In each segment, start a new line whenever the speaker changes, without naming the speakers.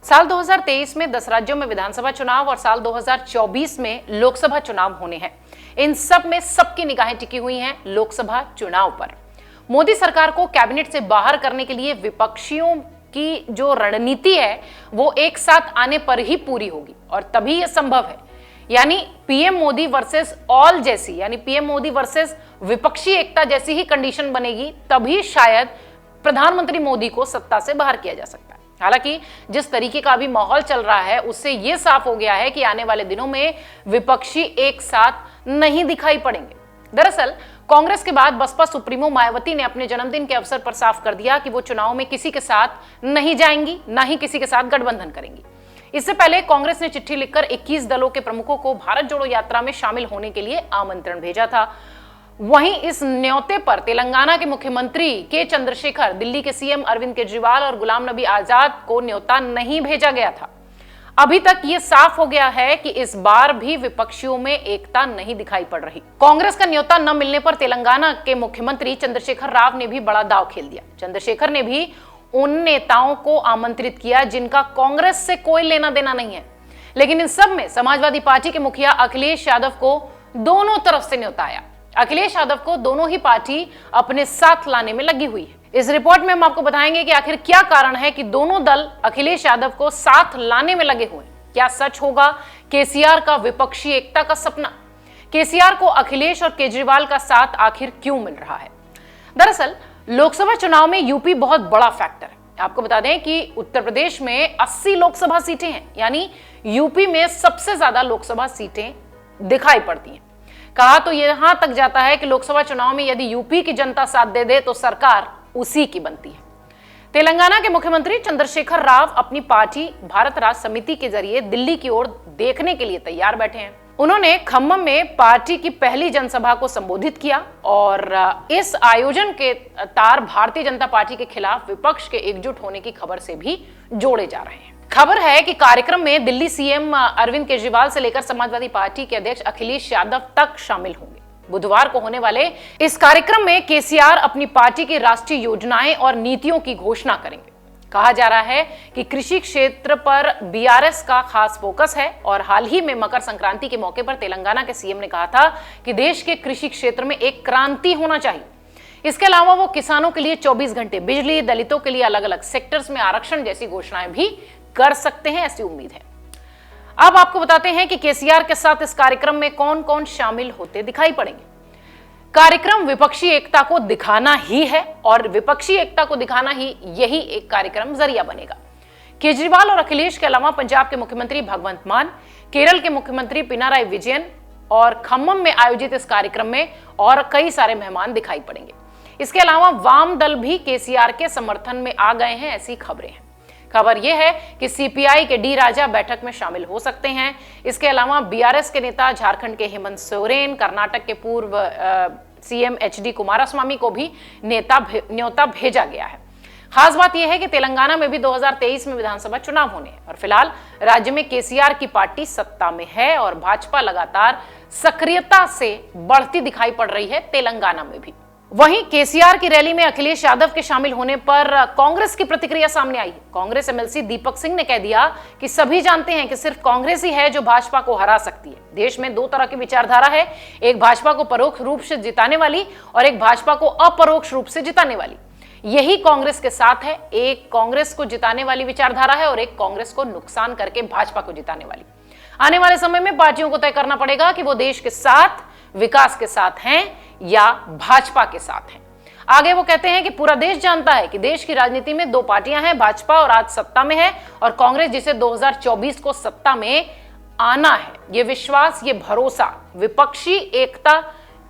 साल 2023 में 10 राज्यों में विधानसभा चुनाव और साल 2024 में लोकसभा चुनाव होने हैं। इन सब में सबकी निगाहें टिकी हुई हैं लोकसभा चुनाव पर। मोदी सरकार को कैबिनेट से बाहर करने के लिए विपक्षियों की जो रणनीति है वो एक साथ आने पर ही पूरी होगी और तभी यह संभव है। यानी पीएम मोदी वर्सेस ऑल जैसी, यानी पीएम मोदी वर्सेस विपक्षी एकता जैसी ही कंडीशन बनेगी, तभी शायद प्रधानमंत्री मोदी को सत्ता से बाहर किया जा सकता है। हालांकि जिस तरीके का अभी माहौल चल रहा है उससे यह साफ हो गया है कि आने वाले दिनों में विपक्षी एक साथ नहीं दिखाई पड़ेंगे। दरअसल कांग्रेस के बाद बसपा सुप्रीमो मायावती ने अपने जन्मदिन के अवसर पर साफ कर दिया कि वो चुनाव में किसी के साथ नहीं जाएंगी, ना ही किसी के साथ गठबंधन करेंगी। इससे पहले कांग्रेस ने चिट्ठी लिखकर 21 दलों के प्रमुखों को भारत जोड़ो यात्रा में शामिल होने के लिए आमंत्रण भेजा था। वहीं इस न्योते पर तेलंगाना के मुख्यमंत्री के चंद्रशेखर, दिल्ली के सीएम अरविंद केजरीवाल और गुलाम नबी आजाद को न्योता नहीं भेजा गया था। अभी तक ये साफ हो गया है कि इस बार भी विपक्षियों में एकता नहीं दिखाई पड़ रही। कांग्रेस का न्योता न मिलने पर तेलंगाना के मुख्यमंत्री चंद्रशेखर राव ने भी बड़ा दांव खेल दिया। चंद्रशेखर ने भी उन नेताओं को आमंत्रित किया जिनका कांग्रेस से कोई लेना देना नहीं है, लेकिन इन सब में समाजवादी पार्टी के मुखिया अखिलेश यादव को दोनों तरफ से न्योता आया। अखिलेश यादव को दोनों ही पार्टी अपने साथ लाने में लगी हुई है। इस रिपोर्ट में हम आपको बताएंगे कि आखिर क्या कारण है कि दोनों दल अखिलेश यादव को साथ लाने में लगे हुए हैं। क्या सच होगा केसीआर का विपक्षी एकता का सपना? केसीआर को अखिलेश और केजरीवाल का साथ आखिर क्यों मिल रहा है? दरअसल लोकसभा चुनाव में यूपी बहुत बड़ा फैक्टर है। आपको बता दें कि उत्तर प्रदेश में 80 लोकसभा सीटें हैं, यानी यूपी में सबसे ज्यादा लोकसभा सीटें दिखाई पड़ती हैं। कहा तो यहां तक जाता है कि लोकसभा चुनाव में यदि यूपी की जनता साथ दे दे तो सरकार उसी की बनती है। तेलंगाना के मुख्यमंत्री चंद्रशेखर राव अपनी पार्टी भारत राष्ट्र समिति के जरिए दिल्ली की ओर देखने के लिए तैयार बैठे हैं। उन्होंने खम्मम में पार्टी की पहली जनसभा को संबोधित किया और इस आयोजन के तार भारतीय जनता पार्टी के खिलाफ विपक्ष के एकजुट होने की खबर से भी जोड़े जा रहे हैं। खबर है कि कार्यक्रम में दिल्ली सीएम अरविंद केजरीवाल से लेकर समाजवादी पार्टी के अध्यक्ष अखिलेश यादव तक शामिल होंगे। बुधवार को होने वाले इस कार्यक्रम में केसीआर अपनी पार्टी की राष्ट्रीय योजनाएं और नीतियों की घोषणा करेंगे। कहा जा रहा है कि कृषि क्षेत्र पर बीआरएस का खास फोकस है और हाल ही में मकर संक्रांति के मौके पर तेलंगाना के सीएम ने कहा था कि देश के कृषि क्षेत्र में एक क्रांति होना चाहिए। इसके अलावा वो किसानों के लिए 24 घंटे बिजली, दलितों के लिए अलग अलग सेक्टर्स में आरक्षण जैसी घोषणाएं भी कर सकते हैं, ऐसी उम्मीद है। अब आपको बताते हैं कि केसीआर के साथ इस कार्यक्रम में कौन कौन शामिल होते दिखाई पड़ेंगे। कार्यक्रम विपक्षी एकता को दिखाना ही है और विपक्षी एकता को दिखाना ही यही एक कार्यक्रम जरिया बनेगा। केजरीवाल और अखिलेश के अलावा पंजाब के मुख्यमंत्री भगवंत मान, केरल के मुख्यमंत्री पिनाराई विजयन और खम्मम में आयोजित इस कार्यक्रम में और कई सारे मेहमान दिखाई पड़ेंगे। इसके अलावा वाम दल भी केसीआर के समर्थन में आ गए हैं, ऐसी खबरें हैं। खबर यह है कि सीपीआई के डी राजा बैठक में शामिल हो सकते हैं। इसके अलावा बीआरएस के नेता, झारखंड के हेमंत सोरेन, कर्नाटक के पूर्व सीएम एचडी कुमारस्वामी को भी न्योता भेजा गया है। खास बात यह है कि तेलंगाना में भी 2023 में विधानसभा चुनाव होने हैं और फिलहाल राज्य में केसीआर की पार्टी सत्ता में है और भाजपा लगातार सक्रियता से बढ़ती दिखाई पड़ रही है तेलंगाना में भी। वहीं केसीआर की रैली में अखिलेश यादव के शामिल होने पर कांग्रेस की प्रतिक्रिया सामने आई है। कांग्रेस एमएलसी दीपक सिंह ने कह दिया कि सभी जानते हैं कि सिर्फ कांग्रेस ही है जो भाजपा को हरा सकती है। देश में दो तरह की विचारधारा है, एक भाजपा को परोक्ष रूप से जिताने वाली और एक भाजपा को अपरोक्ष रूप से जिताने वाली। यही कांग्रेस के साथ है, एक कांग्रेस को जिताने वाली विचारधारा है और एक कांग्रेस को नुकसान करके भाजपा को जिताने वाली। आने वाले समय में पार्टियों को तय करना पड़ेगा कि वो देश के साथ, विकास के साथ हैं या भाजपा के साथ हैं। आगे वो कहते हैं कि पूरा देश जानता है कि देश की राजनीति में दो पार्टियां हैं, भाजपा और आज सत्ता में है, और कांग्रेस जिसे 2024 को सत्ता में आना है। ये विश्वास, ये भरोसा, विपक्षी एकता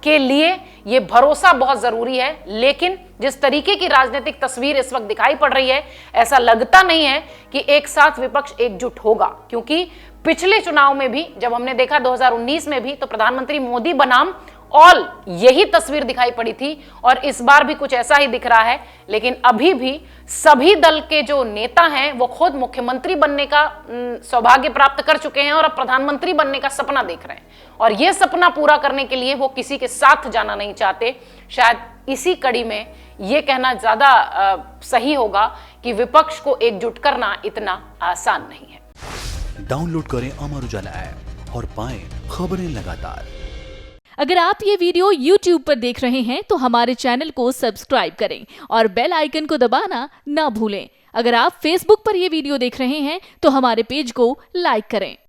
के लिए ये भरोसा बहुत जरूरी है। लेकिन जिस तरीके की राजनीतिक तस्वीर इस वक्त दिखाई पड़ रही है, ऐसा लगता नहीं है कि एक साथ विपक्ष एकजुट होगा, क्योंकि पिछले चुनाव में भी जब हमने देखा 2019 में भी तो प्रधानमंत्री मोदी बनाम ऑल यही तस्वीर दिखाई पड़ी थी और इस बार भी कुछ ऐसा ही दिख रहा है। लेकिन अभी भी सभी दल के जो नेता हैं वो खुद मुख्यमंत्री बनने का सौभाग्य प्राप्त कर चुके हैं और अब प्रधानमंत्री बनने का सपना देख रहे हैं, और यह सपना पूरा करने के लिए वो किसी के साथ जाना नहीं चाहते। शायद इसी कड़ी में ये कहना ज्यादा सही होगा कि विपक्ष को एकजुट करना इतना आसान नहीं है।
डाउनलोड करें अमर उजाला ऐप और पाएं खबरें लगातार।
अगर आप ये वीडियो YouTube पर देख रहे हैं तो हमारे चैनल को सब्सक्राइब करें और बेल आइकन को दबाना ना भूलें। अगर आप Facebook पर ये वीडियो देख रहे हैं तो हमारे पेज को लाइक करें।